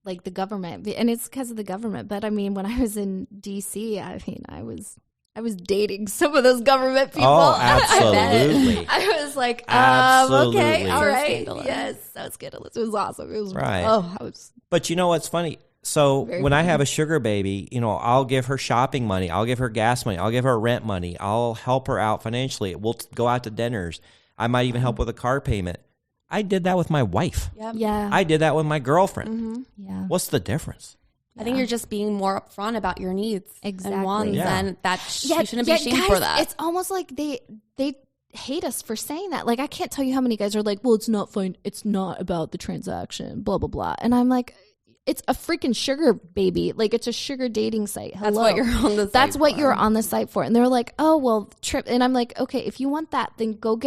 like the government, and it's because of the government. But I mean, when I was in DC, I was dating some of those government people. Oh, I bet. absolutely. I was like, Absolutely. okay, all So right. scandalous. Yes, so scandalous. It was awesome. It was Right. Oh, I was But you know what's funny? So Very when I funny. have a sugar baby, I'll give her shopping money. I'll give her gas money. I'll give her rent money. I'll help her out financially. We'll go out to dinners. I might even help with a car payment. I did that with my wife. Yep. yeah, I did that with my girlfriend. yeah. What's the difference? I think you're just being more upfront about your needs Exactly. and wants, Yeah. and that you shouldn't be shamed guys, for that. It's almost like they hate us for saying that. Like, I can't tell you how many guys are like, well, it's not fine. It's not about the transaction, blah, blah, blah. And I'm like, it's a freaking sugar baby. Like it's a sugar dating site. Hello. That's what you're on the site That's what for. you're on the site for. And they're like, oh, well, trip. And I'm like, okay, if you want that, then go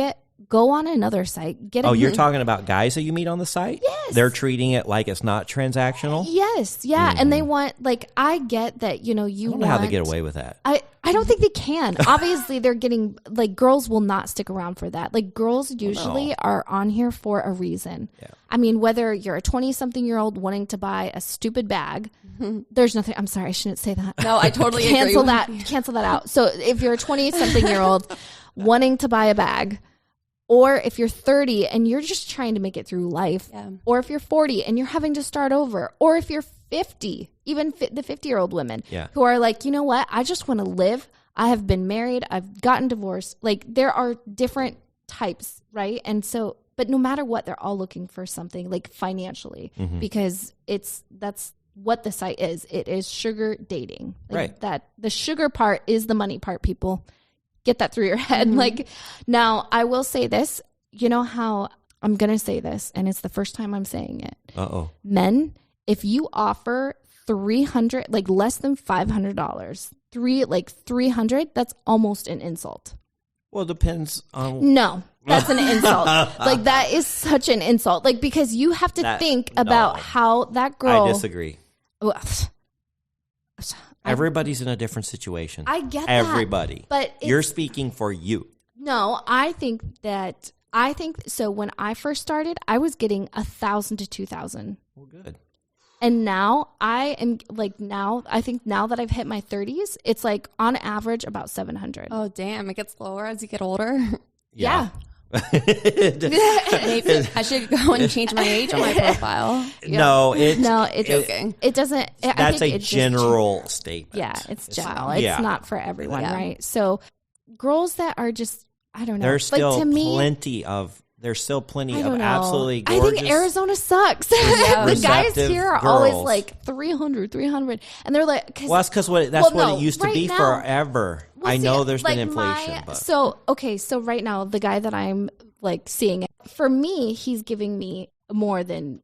on another site. Get Oh, a you're talking about guys that you meet on the site? Yes. They're treating it like it's not transactional? Yes. Yeah. And they want, like, I get that, you know, you I don't know how they get away with that. I don't think they can. Obviously, they're getting, like, girls will not stick around for that. Like, girls usually are on here for a reason. Yeah. I mean, whether you're a 20-something-year-old wanting to buy a stupid bag, there's nothing. I'm sorry, I shouldn't say that. No, I totally agree. Cancel that out. So if you're a 20-something-year-old wanting to buy a bag, or if you're 30 and you're just trying to make it through life, or if you're 40 and you're having to start over, or if you're 50, even the 50-year-old women who are like, you know what, I just want to live. I have been married. I've gotten divorced. Like there are different types, right? And so, but no matter what, they're all looking for something like financially because that's what the site is. It is sugar dating. Like right. That the sugar part is the money part, people. Get that through your head. Like, now I will say this, you know how I'm going to say this, and it's the first time I'm saying it. Uh-oh. Men, if you offer $300, like less than $500, 300, that's almost an insult. Well, it depends on... No, that's an insult. Like that is such an insult. Like, because you have to think about how that girl... I disagree. Everybody's in a different situation. I get that. Everybody. But you're speaking for you. No, I think so. When I first started, I was getting 1,000 to 2,000. Well, good. And now I think now that I've hit my 30s, it's like on average about 700. Oh, damn. It gets lower as you get older. Yeah. Maybe I should go and change my age on my profile. No, it's joking. It doesn't. That's a general statement. Yeah, it's general. It's not for everyone, right? So girls that are just, I don't know. There's still to me, plenty of know. absolutely gorgeous. I think Arizona sucks. The guys here are always girls. like 300, and they're like, well, that's because it used to be forever. Well, I know there's like been inflation, but so right now the guy that I'm like seeing, for me, he's giving me more than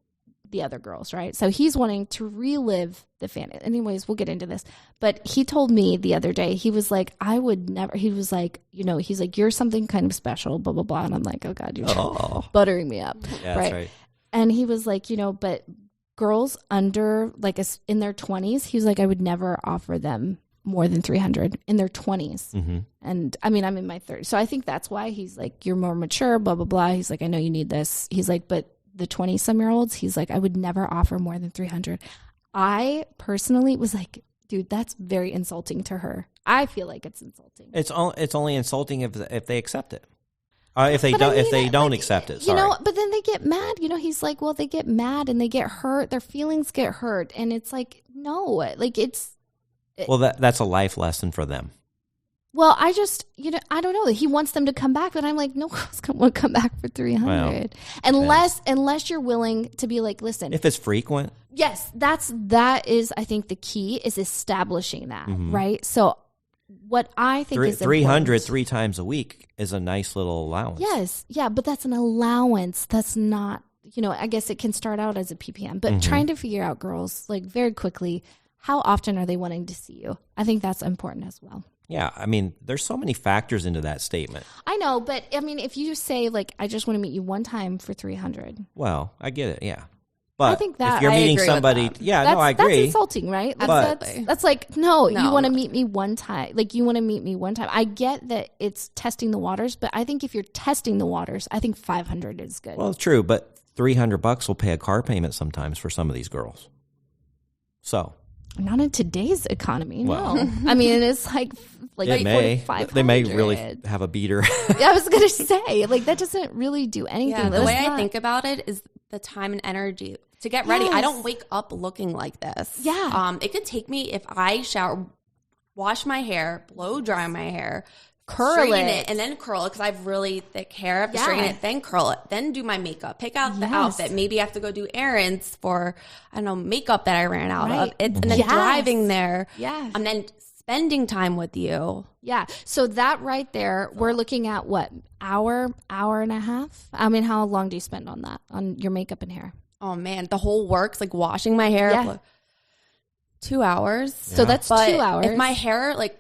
the other girls, right? So he's wanting to relive the fantasy. Anyways, we'll get into this. But he told me the other day, he was like, I would never, he was like, you know, he's like, you're something kind of special, blah, blah, blah. And I'm like, oh God, you're buttering me up. Yeah, that's right. And he was like, you know, but girls under like in their 20s, he was like, I would never offer them more than 300 in their 20s. Mm-hmm. And I mean, I'm in my 30s. So I think that's why he's like, you're more mature, blah, blah, blah. He's like, I know you need this. He's like, but the 20-some-year-olds, he's like, I would never offer more than 300. I personally was like, dude, that's very insulting to her. I feel like it's insulting. It's only insulting if they accept it. If they don't accept it, sorry. You know, but then they get mad. You know, he's like, well, they get mad and they get hurt. Their feelings get hurt. And it's like, no, like well, that's a life lesson for them. Well, I just, you know, I don't know. He wants them to come back, but I'm like, no girl's going to want to come back for 300. Well, unless you're willing to be like, listen. If it's frequent. Yes, that is, I think the key is establishing that, right? So what I think is 300 3 times a week is a nice little allowance. Yes. Yeah, but that's an allowance. That's not, you know, I guess it can start out as a PPM, but trying to figure out, girls, like very quickly, how often are they wanting to see you? I think that's important as well. Yeah, I mean, there's so many factors into that statement. I know, but I mean, if you say like, I just want to meet you one time for 300. Well, I get it, yeah. But I think that if you're meeting somebody, I agree. That's insulting, right? That's like, no, you want to meet me one time. Like, you want to meet me one time. I get that it's testing the waters, but I think if you're testing the waters, I think 500 is good. Well, true, but $300 will pay a car payment sometimes for some of these girls. So. Not in today's economy, well, no. I mean, it's like it may. They may really have a beater. I was going to say, like, that doesn't really do anything. Yeah, the way I think about it is the time and energy to get ready. I don't wake up looking like this. Yeah. It could take me, if I shower, wash my hair, blow dry my hair, curl it, and then curl it because I have really thick hair. I have to straighten it, then curl it, then do my makeup, pick out the outfit. Maybe I have to go do errands for, I don't know, makeup that I ran out of. And then driving there. Yeah. And then spending time with you. Yeah. So that right there, we're looking at what, hour and a half? I mean, how long do you spend on that, on your makeup and hair? Oh man, the whole works, like washing my hair. Yeah. 2 hours. So that's But 2 hours. if my hair like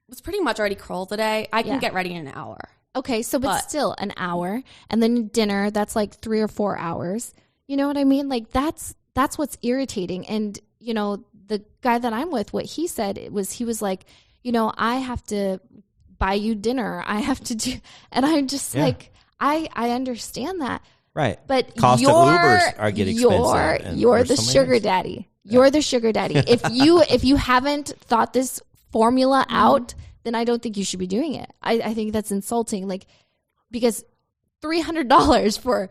was pretty much already curled today, I can Yeah. get ready in an hour. Okay, so but But- still an hour, and then dinner, that's like 3 or 4 hours. You know what I mean? Like that's what's irritating. And you know, the guy that I'm with, what he said he was like, you know, I have to buy you dinner. I have to do, and I'm just like, I understand that. Right. But Cost of Ubers are getting expensive. and You're there's the so many sugar things. daddy. You're the sugar daddy. If you haven't thought this formula out, then I don't think you should be doing it. I think that's insulting. Like, because $300 for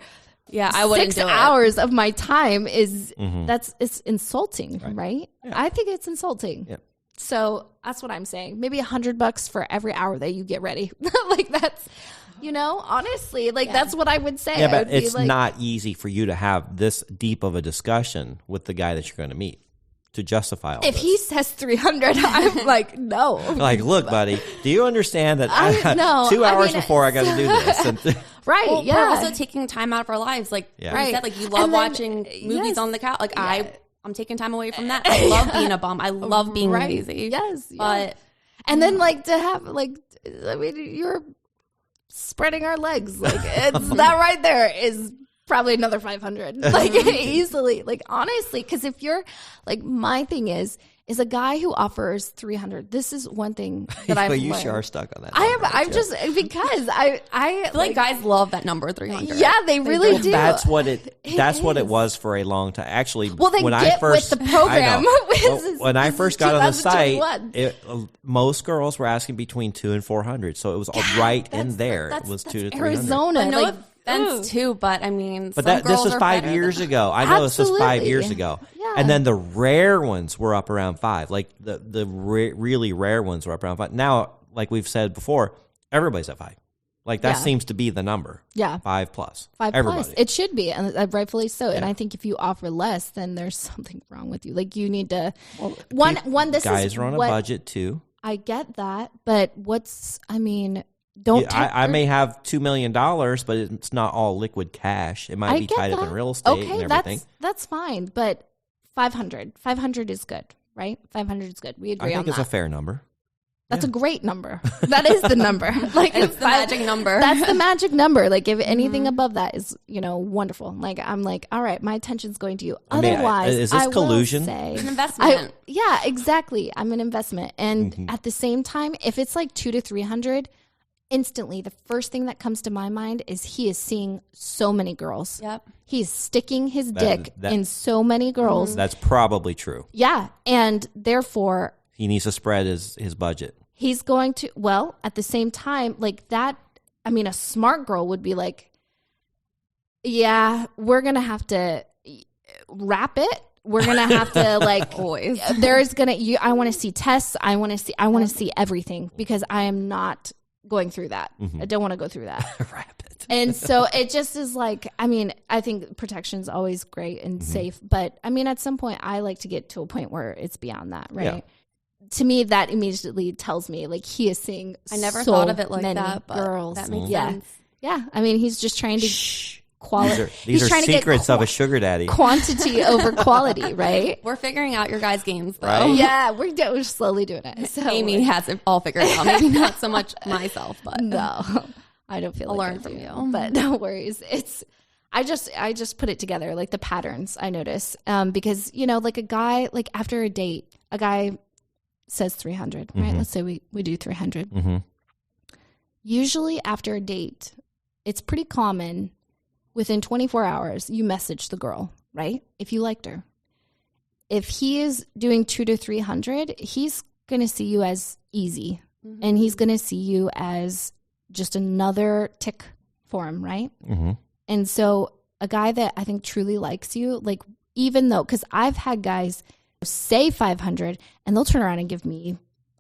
Yeah, I wouldn't 6 do it. hours of my time is Mm-hmm. it's insulting, right? I think it's insulting. Yep. So that's what I'm saying. Maybe $100 for every hour that you get ready. Like that's, you know, honestly, like that's what I would say. Yeah, I but would be it's like, not easy for you to have this deep of a discussion with the guy that you're going to meet to justify all if this. he says 300, I'm like, no. Like, look, buddy, do you understand that no, 2 I hours mean, before I got to do this? And Right? Well, yeah. we're also taking time out of our lives. Like Yeah. you Right. said, like you love And then- watching movies yes. on the couch. Like I'm taking time away from that. I love being a bum. I love being lazy. Yes. yeah. But and then like to have like, I mean, you're spreading our legs. Like it's that right there is probably another 500. Like easily. Like honestly, because if you're like, my thing is a guy who offers 300. This is one thing that I've but you learned. sure are stuck on that. I am. number, I'm too. just because I I feel like guys love that number 300. Yeah, they really do. That's what it. It That's what it is. was for a long time. Actually, Well, then when get I first with the program. I know. This Well, is- when I this is first got on the site, 2021. most girls were asking between 200 and 400, so it was right in there. It That's- was that's 200 to 300. Arizona. But no like, offense too, but I mean, But some this girls was are 5 better years than- ago. I know this was 5 years Absolutely. ago. Yeah. And then the rare ones were up around 5. Like the really rare ones were up around 5. Now, like we've said before, everybody's at 5. Like that Yeah. seems to be the number. Yeah. 5 plus. 5 Everybody. plus. It should be, and rightfully so. And Yeah. I think if you offer less, then there's something wrong with you. Like you need to. One. This Guys is are on a what- budget too. I get that, but don't. Yeah, I may have $2 million, but it's not all liquid cash. It might I be get tied up that. in real estate Okay, and everything. that's fine. But 500 is good, right? 500 is good. We I agree think on it's that. a fair number. That's a great number. That is the number. Like It's the magic number. That's the magic number. Like if anything above that is, wonderful. Like I'm like, all right, my attention's going to you. I mean, Otherwise, is this I will collusion? say- It's an investment. yeah, exactly. I'm an investment, and Mm-hmm. at the same time, if it's like 200 to 300, instantly the first thing that comes to my mind is he is seeing so many girls. Yep. He's sticking his dick that- in so many girls. That's probably true. Yeah, and therefore He needs to spread his budget. he's going to, well, at the same time, like that, I mean, a smart girl would be like, yeah, we're going to have to wrap it. We're going to have to like, Always. there's going to, I want to see tests. I want to see everything because I am not going through that. I don't want to go through that. Wrap it. And so it just is like, I mean, I think protection is always great and safe, but I mean, at some point I like to get to a point where it's beyond that, right? Yeah. To me, that immediately tells me like he is seeing I never so thought of it like many that, but girls. that makes yeah. sense. Yeah. I mean, he's just trying to quality. These are trying to get secrets of a sugar daddy. quantity over quality, right? We're figuring out your guys' games, though. Right. Yeah, we're slowly doing it. So Amy has it all figured out. Maybe not so much myself, but no, I don't feel I'll like learn I from do, you. but no worries. I just put it together, like the patterns I notice, because like a guy, like after a date, a guy says 300, right? Let's say we do 300. Mm-hmm. Usually after a date, it's pretty common within 24 hours you message the girl, right? If you liked her. If he is doing 200 to 300, he's going to see you as easy, and he's going to see you as just another tick for him, right? Mm-hmm. And so a guy that I think truly likes you, like even though, because I've had guys say 500 and they'll turn around and give me,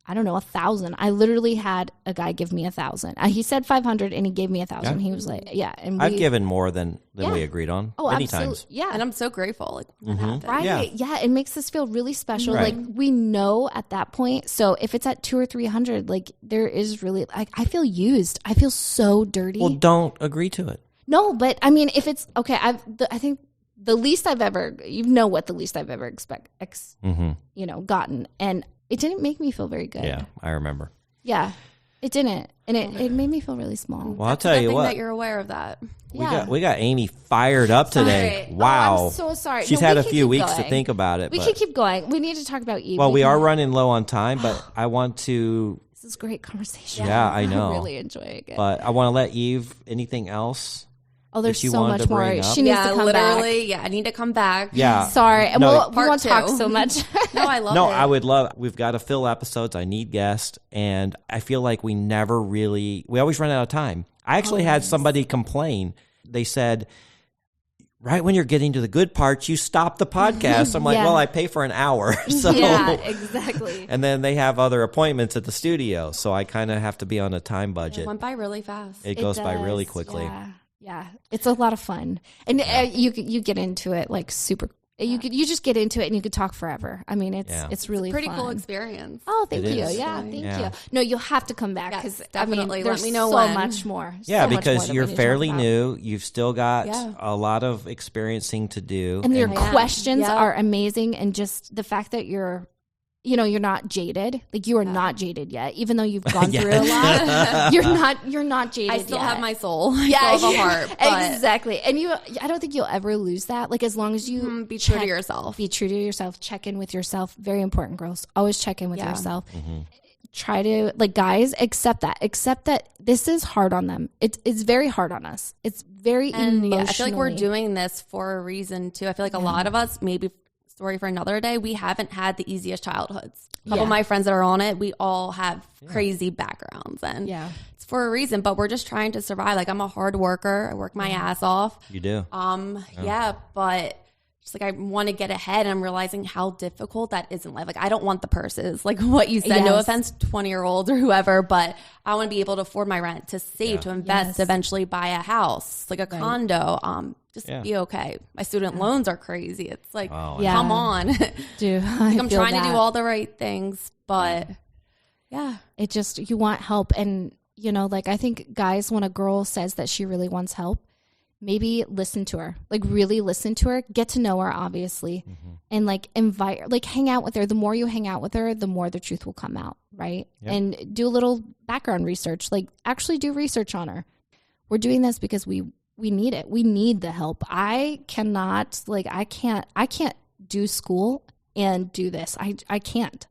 I don't know, 1,000. I literally had a guy give me 1,000. He said 500 and he gave me 1,000. Yeah. He was like, yeah. And I've given more than Yeah. we agreed on oh, many absolutely. times. Yeah. and I'm so grateful. Like, when that happened. Right. Yeah. It makes us feel really special. Right. Like we know at that point. So if it's at 200 or 300, like there is really, like I feel used. I feel so dirty. Well, don't agree to it. No, but I mean, if it's okay, I think the least I've ever, what the least I've ever gotten. And it didn't make me feel very good. Yeah, I remember. Yeah, it didn't. And it made me feel really small. Well, I'll tell you what. That you're aware of that. We got Amy fired up today. Sorry. Wow. Oh, I'm so sorry. She's No, had we a can few keep weeks to going. think about it. We but- can keep going. We need to talk about Eve. Well, we are running low on time, but I want to. This is great conversation. Yeah, I know. I'm really enjoying it. But I want to let Eve. Anything else? Oh, there's that you so wanted much to more. bring up? She needs to come back. literally. Yeah, I need to come back. Yeah. Sorry. And No. we won't Part talk two. so much. No, I love No, it. I would love. We've got to fill episodes. I need guests, and I feel like we never really. We always run out of time. I actually had somebody complain. They said, right when you're getting to the good parts, you stop the podcast. I'm like, Yeah. well, I pay for an hour, so. Yeah, exactly. And then they have other appointments at the studio, so I kind of have to be on a time It budget. went by really fast. It goes by really does, quickly. Yeah, it's a lot of fun, and you get into it like super. You just get into it, and you could talk forever. I mean, it's really Pretty fun. cool experience. Oh, thank It you. is. Yeah, thank Yeah. you. No, you'll have to come back Yes, because definitely. there's Let me know so when. much more. Yeah, so much more because that you're we need to talk fairly about. new. You've still got Yeah. a lot of experiencing to do. And your Yeah. questions Yeah. are amazing, and just the fact that you're not jaded. Like you are not jaded yet, even though you've gone through a lot. You're not jaded. I still yet. have my soul. I Yeah, still have a heart. But exactly. And I don't think you'll ever lose that. Like as long as you be true to yourself. be true to yourself, check in with yourself. Very important, girls. Always check in with Yeah. yourself. Try to guys, accept that this is hard on them. It's very hard on us. It's very And emotional. I feel like we're doing this for a reason too. I feel like a lot of us, maybe story for another day, we haven't had the easiest childhoods. A couple of my friends that are on it, we all have crazy backgrounds, and it's for a reason. But we're just trying to survive. Like I'm a hard worker. I work my ass off. You do. But just like I want to get ahead, and I'm realizing how difficult that is in life. Like I don't want the purses, like what you said. No Yes. offense, 20-year-olds or whoever, but I want to be able to afford my rent, to save, to invest, to eventually buy a house, like a condo. Just be okay. My student loans are crazy. It's like, come on. Dude, I'm trying to do all the right things, but it just, you want help. And I think guys, when a girl says that she really wants help, maybe listen to her, really listen to her, get to know her, obviously, and invite her, hang out with her. The more you hang out with her, the more the truth will come out. Right. Yep. And do a little background research, actually do research on her. We're doing this because we need it. We need the help. I cannot, I can't do school and do this. I can't.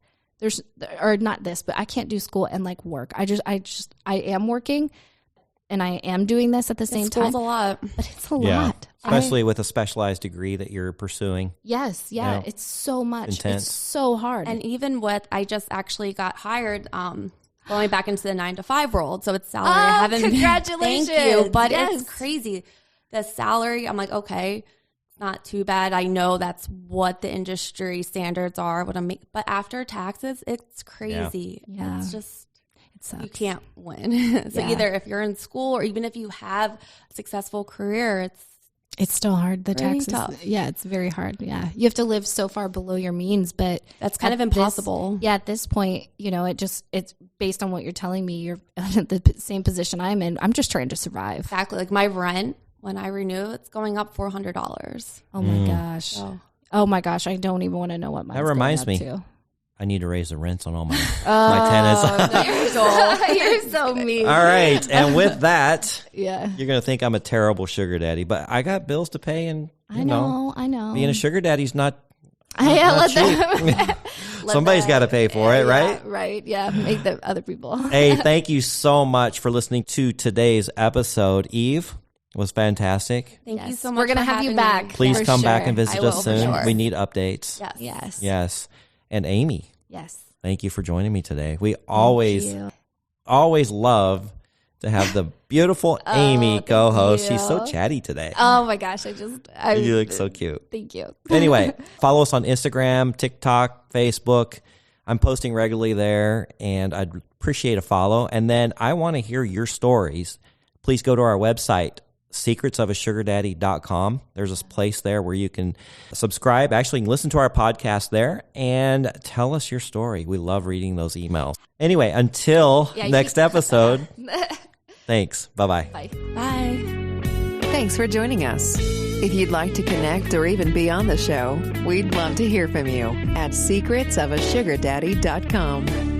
Or not this, but I can't do school and work. I am working and I am doing this at the same time. School's a lot. But it's a lot. Especially with a specialized degree that you're pursuing. Yes. Yeah. It's so much. Intense. It's so hard. And even with, I just actually got hired, going back into the 9-to-5 world. So it's salary. I haven't congratulations. Thank you. But Yes. it's crazy. The salary, I'm like, okay, it's not too bad. I know that's what the industry standards are. But after taxes, it's crazy. Yeah. It's just, it sucks. you can't win. So Yeah. either if you're in school or even if you have a successful career, It's still hard. The Really taxes. tough. Yeah, it's very hard. Yeah. You have to live so far below your means, but that's kind of at impossible. at this point, it's based on what you're telling me. You're in the same position I'm in. I'm just trying to survive. Exactly. Like my rent, when I renew, it's going up $400. Oh my gosh. So Oh my gosh. I don't even want to know what mine's That reminds going me. up to. I need to raise the rents on all my tenants. You're so mean. All right. And with that, Yeah. you're going to think I'm a terrible sugar daddy, but I got bills to pay, and I know. being a sugar daddy's not Let cheap. Somebody's got to pay for it, right? Yeah, right. Yeah. Make the other people. Hey, thank you so much for listening to today's episode. Eve, it was fantastic. thank you Yes. so much. We're gonna for have you having back. me. Please For come back sure. and visit I will, us for soon. sure. We need updates. Yes. Yes. Yes. And Amy, Yes. thank you for joining me today. We Thank always you. love to have the beautiful Amy thank co-host. She's so you. chatty today. Oh my gosh. You look so cute. Thank you. Anyway, follow us on Instagram, TikTok, Facebook. I'm posting regularly there, and I'd appreciate a follow. And then I want to hear your stories. Please go to our website, secretsofasugardaddy.com. There's a place there where you can subscribe. Actually, you can listen to our podcast there and tell us your story. We love reading those emails. Anyway, until next episode, thanks. Bye-bye. Bye. Bye. Thanks for joining us. If you'd like to connect or even be on the show, we'd love to hear from you at secretsofasugardaddy.com.